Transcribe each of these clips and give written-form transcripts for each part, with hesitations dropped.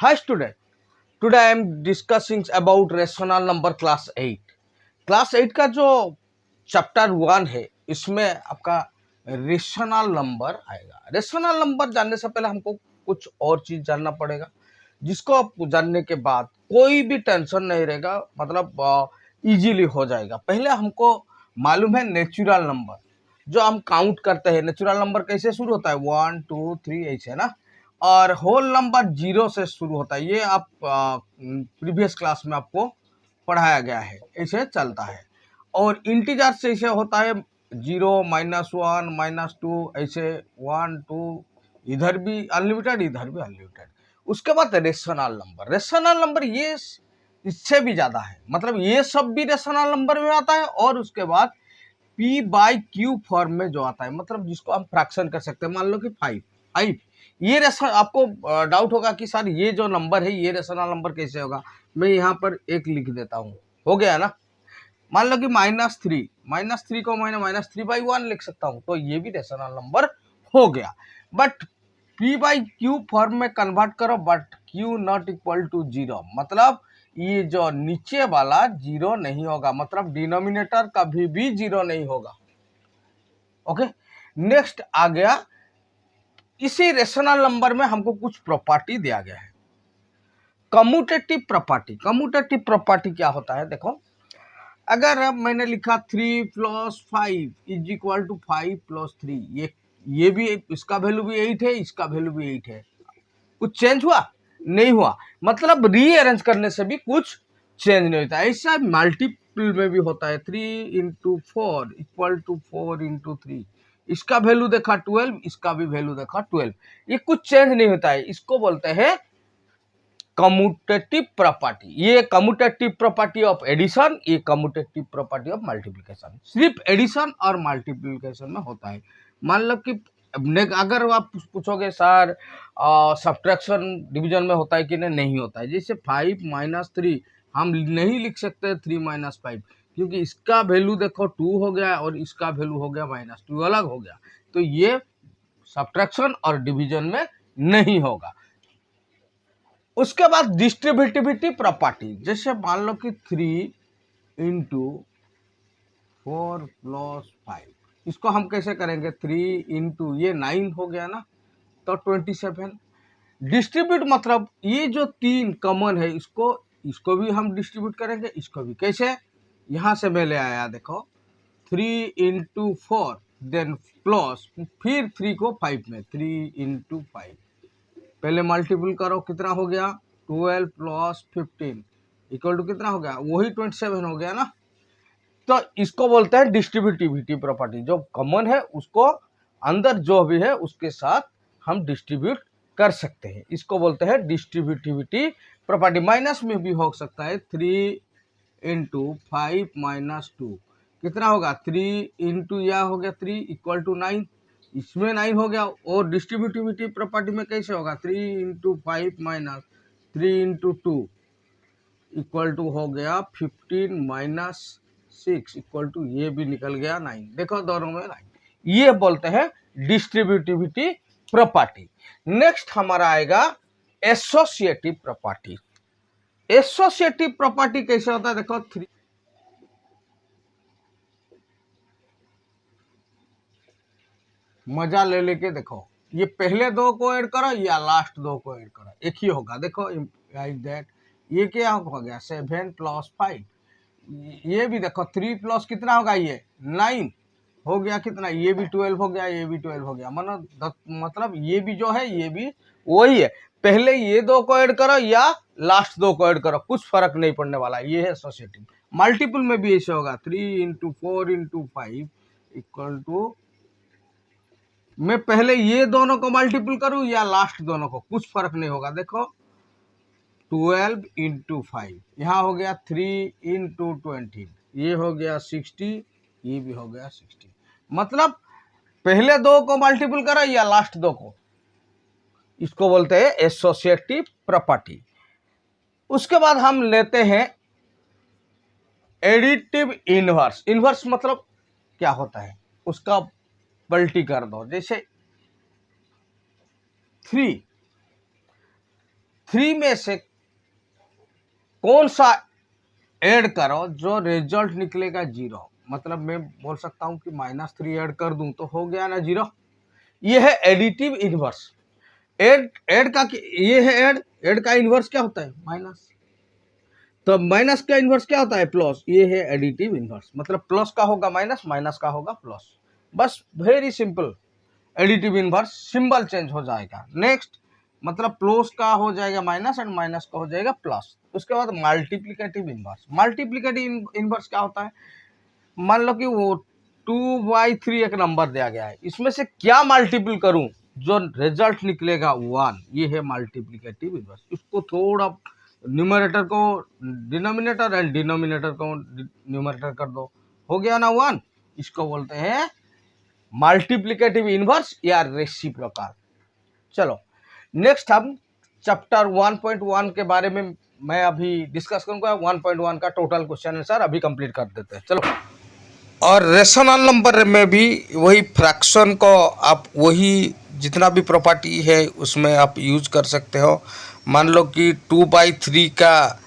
Hi student, today I am discussing about rational number class 8. Class 8 का जो chapter 1 है इसमें आपका रेशनल नंबर आएगा। रेशनल नंबर जानने से पहले हमको कुछ और चीज जानना पड़ेगा, जिसको आप जानने के बाद कोई भी टेंशन नहीं रहेगा, मतलब इजीली हो जाएगा। पहले हमको मालूम है नेचुरल नंबर जो हम काउंट करते हैं। नेचुरल नंबर कैसे शुरू होता है? 1 2 3 ऐसे ना, और होल नंबर 0 से शुरू होता है। ये आप प्रीवियस क्लास में आपको पढ़ाया गया है, ऐसे चलता है। और इंटीजर से ऐसे होता है 0 -1 -2 ऐसे 1 2, इधर भी अनलिमिटेड इधर भी अनलिमिटेड। उसके बाद रेशनल नंबर। रेशनल नंबर ये इससे भी ज्यादा है, मतलब ये सब भी रेशनल नंबर में आता है। और उसके बाद p/q फॉर्म में जो आता है, मतलब जिसको हम फ्रैक्शन कर सकते हैं। मान लो कि 5 ये रेशनल। आपको डाउट होगा कि सर ये जो नंबर है ये रेशनल नंबर कैसे होगा। मैं यहाँ पर एक लिख देता हूँ, हो गया ना। मान लो कि -3 को मैंने -3/1 लिख सकता हूँ, तो ये भी रेशनल नंबर हो गया। बट p/q फॉर्म में कन्वर्ट करो, but q not equal to 0, मतलब ये जो नीचे वाला 0 नहीं होगा, मतलब डिनोमिनेटर कभी भी 0 नहीं होगा। ओके, नेक्स्ट आ गया, इसी रेशनल नंबर में हमको कुछ प्रॉपर्टी दिया गया है, कम्यूटेटिव प्रॉपर्टी। कम्यूटेटिव प्रॉपर्टी क्या होता है? देखो, अगर अब मैंने लिखा 3 + 5 इज इक्वल टू 5 + 3, ये भी, इसका वैल्यू भी 8 है, इसका वैल्यू भी 8 है, कुछ चेंज हुआ? नहीं हुआ। मतलब रीअरेंज करने से भी कुछ चेंज नहीं होता। ऐसा मल्टीपल में भी होता है। 3 × 4 इक्वल टू 4 × 3, इसका वैल्यू देखा 12, इसका भी वैल्यू देखा 12, ये कुछ चेंज नहीं होता है। इसको बोलते हैं कम्यूटेटिव प्रॉपर्टी। ये कम्यूटेटिव प्रॉपर्टी ऑफ एडिशन, ये कम्यूटेटिव प्रॉपर्टी ऑफ मल्टीप्लिकेशन। सिर्फ एडिशन और मल्टीप्लिकेशन में होता है। मान लो कि अगर आप पूछोगे सर सब्ट्रैक्शन डिवीजन में होता है कि नहीं होता है। जैसे 5 - 3 हम नहीं लिख सकते 3 - 5, क्योंकि इसका वैल्यू देखो 2 हो गया और इसका वैल्यू हो गया -2, अलग हो गया, तो ये सब्ट्रैक्शन और डिवीजन में नहीं होगा। उसके बाद डिस्ट्रीब्यूटिविटी प्रॉपर्टी। जैसे मान लो कि 3 × 4 + 5, इसको हम कैसे करेंगे? 3 × ये 9 हो गया ना, तो 27। डिस्ट्रीब्यूट मतलब ये जो 3 कॉमन है, इसको भी हम डिस्ट्रीब्यूट करेंगे, इसको भी। कैसे? यहां से मैं ले आया, देखो 3 × 4 देन प्लस, फिर 3 को 5 में, 3 × 5, पहले मल्टीपल करो, कितना हो गया? 12 + 15 इक्वल टू कितना हो गया? वही 27 हो गया ना। तो इसको बोलते हैं डिस्ट्रीब्यूटिविटी प्रॉपर्टी। जो कॉमन है उसको अंदर जो भी है उसके साथ हम डिस्ट्रीब्यूट कर सकते हैं, इसको बोलते हैं डिस्ट्रीब्यूटिविटी प्रॉपर्टी। माइनस में भी हो सकता है। 3 × 5 - 2 कितना होगा? 3 × यह हो गया 3 इक्वल टू 9, इसमें 9 हो गया। और डिस्ट्रीब्यूटिविटी प्रॉपर्टी में कैसे होगा? 3 × 5 - 3 × 2 इक्वल टू हो गया 15 - 6 इक्वल टू, ये भी निकल गया 9। देखो दोनों में 9, ये बोलते हैं डिस्ट्रीब्यूटिविटी प्रॉपर्टी। नेक्स्ट हमारा आएगा एसोसिएटिव प्रॉपर्टी। एसोसिएटिव प्रॉपर्टी कैसे होता है? देखो 3, मजा ले लेके देखो, ये पहले 2 को ऐड करो या लास्ट 2 को ऐड करो, एक ही होगा। देखो लाइक दैट, ये क्या हो गया? 7 + 5, ये भी देखो 3 प्लस कितना होगा? ये 9 हो गया। कितना? ये भी 12 हो गया, ये भी 12 हो गया। मतलब ये भी जो है ये भी वही है। पहले ये 2 को ऐड करो या लास्ट 2 को ऐड करो, कुछ फर्क नहीं पड़ने वाला। ये है एसोसिएटिव। मल्टीपल में भी ऐसे होगा। 3 × 4 × 5 इक्वल टू, मैं पहले ये दोनों को मल्टीपल करूं या लास्ट दोनों को, कुछ फर्क नहीं होगा। देखो 12 × 5, यहाँ हो गया 3 × 20, ये हो गया 60, ये भी हो गया 60। मतलब पहले 2 को मल्टीपल करो या लास्ट 2 को, इसको बोलते हैं एसोसिएटिव प्रॉपर्टी। उसके बाद हम लेते हैं एडिटिव इनवर्स। इनवर्स मतलब क्या होता है? उसका पलटी कर दो। जैसे 3 3 में से कौन सा ऐड करो जो रिजल्ट निकलेगा 0। मतलब मैं बोल सकता हूं कि -3 ऐड कर दूं तो हो गया ना 0। ये है एडिटिव इनवर्स। ऐड का ये है ऐड का इनवर्स क्या होता है? माइनस। तो माइनस का इनवर्स क्या होता है? प्लस। ये है एडिटिव इनवर्स। मतलब प्लस का होगा माइनस, माइनस का होगा प्लस। बस very simple. Additive inverse symbol change हो जाएगा। नेक्स्ट मतलब प्लस का हो जाएगा माइनस एंड माइनस का हो जाएगा प्लस। उसके बाद मल्टीप्लिकेटिव इनवर्स। मल्टीप्लिकेटिव इनवर्स क्या होता है? मान लो कि वो 2/3 एक नंबर दिया गया है, इसमें से क्या मल्टीपल करूं जो रिजल्ट निकलेगा 1। ये है मल्टीप्लिकेटिव इनवर्स। इसको थोड़ा न्यूमरेटर को डिनोमिनेटर एंड डिनोमिनेटर को न्यूमरेटर कर दो, हो गया ना 1। इसको बोलते हैं मल्टीप्लिकेटिव इनवर्स या रेसिप्रोकल। चलो नेक्स्ट हम चैप्टर 1.1 के बारे में मैं अभी डिस्कस करूंगा। 1.1 का टोटल क्वेश्चन आंसर अभी कंप्लीट कर देते हैं। चलो, और रेशनल नंबर में भी वही फ्रैक्शन को आप वही जितना भी प्रॉपर्टी है उसमें आप यूज कर सकते हो। मान लो कि 2/3 का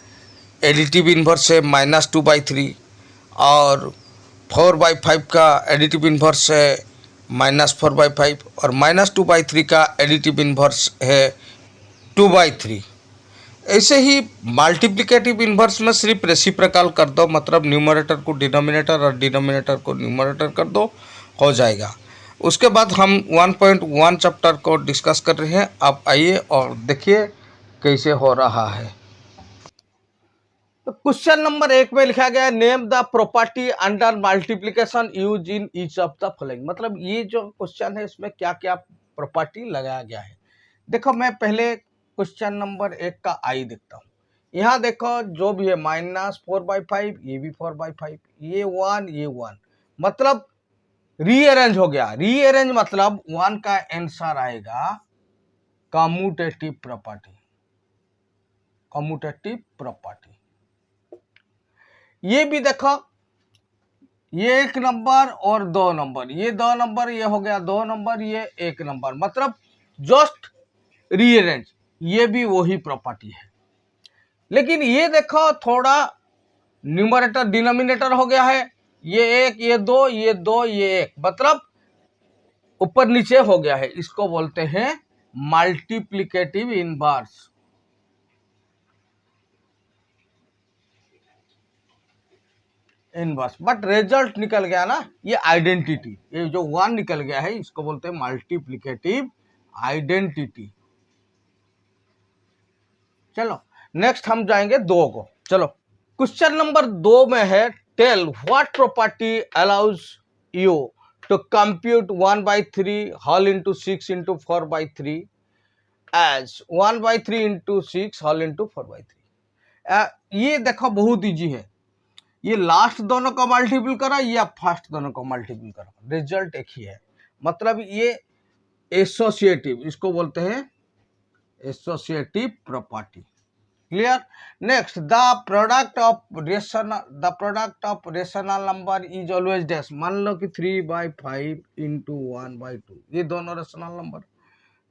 एडिटिव इन्वर्स है -2/3 और 4/5 का एडिटिव इन्वर्स है -4/5 और -2/3 का एडिटिव इन्वर्स है 2/3। ऐसे ही मल्टीप्लिकेटिव इन्वर्स में सिर्फ रेसिप्रोकल कर दो, मतलब न्यूमरेटर को डिनोमिनेटर और डिनोमिनेटर को न्यूमरेटर कर दो, हो जाएगा। उसके बाद हम 1.1 चैप्टर को डिस्कस कर रहे हैं। आप आइए और देखिए कैसे हो रहा है। तो क्वेश्चन नंबर 1 में लिखा गया है name the property under multiplication use in each of the following. मतलब ये जो क्वेश्चन है इसमें क्या क्या प्रॉपर्टी लगाया गया है। देखो मैं पहले क्वेश्चन नंबर 1 का आई देखता हूँ। यहाँ देखो जो भी है -4/5, ये भी 4/5, ये 1, ये 1, मतलब रीअरेंज हो गया। रीअरेंज मतलब 1 का आंसर आएगा कम्यूटेटिव प्रॉपर्टी। कम्यूटेटिव प्रॉपर्टी ये भी देखो, ये 1 नंबर और 2 नंबर, ये 2 नंबर, ये हो गया 2 नंबर, ये 1 नंबर, मतलब जस्ट रीअरेंज। ये भी वही प्रॉपर्टी है। लेकिन ये देखो थोड़ा न्यूमरेटर डिनोमिनेटर हो गया है। ये 1, ये 2, ये 2, ये 1, मतलब ऊपर नीचे हो गया है। इसको बोलते हैं multiplicative inverse. Inverse but result निकल गया ना, ये आइडेंटिटी, ये जो 1 निकल गया है इसको बोलते हैं मल्टीप्लिकेटिव आइडेंटिटी। चलो नेक्स्ट हम जाएंगे 2 को। चलो क्वेश्चन नंबर 2 में है tell what property allows you to compute 1/3 whole into 6 into 4/3 as 1/3 into 6 whole into 4/3। ये देखो बहुत इजी है। ये लास्ट दोनों को मल्टीपल करो या फर्स्ट दोनों को मल्टीपल करो, रिजल्ट एक ही है। मतलब ये एसोसिएटिव, इसको बोलते हैं associative property. Clear. Next the product of rational number is always dash. मान लो कि 3/5 इंटू 1/2, ये दोनों रेशनल नंबर,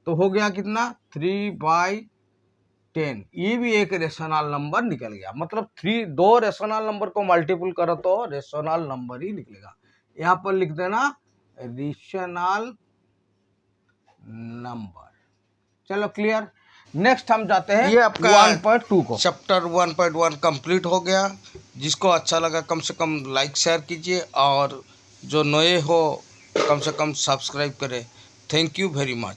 तो हो गया कितना 3/10। ये भी एक रेशनल नंबर निकल गया। मतलब 2 रेशनल नंबर को मल्टीपल करो तो रेशनल नंबर ही निकलेगा। यहाँ पर लिख देना रेशनल नंबर। चलो क्लियर। नेक्स्ट हम जाते हैं ये आपका 1.2 को। चैप्टर 1.1 कंप्लीट हो गया। जिसको अच्छा लगा कम से कम लाइक शेयर कीजिए और जो नए हो कम से कम सब्सक्राइब करें। Thank you very much.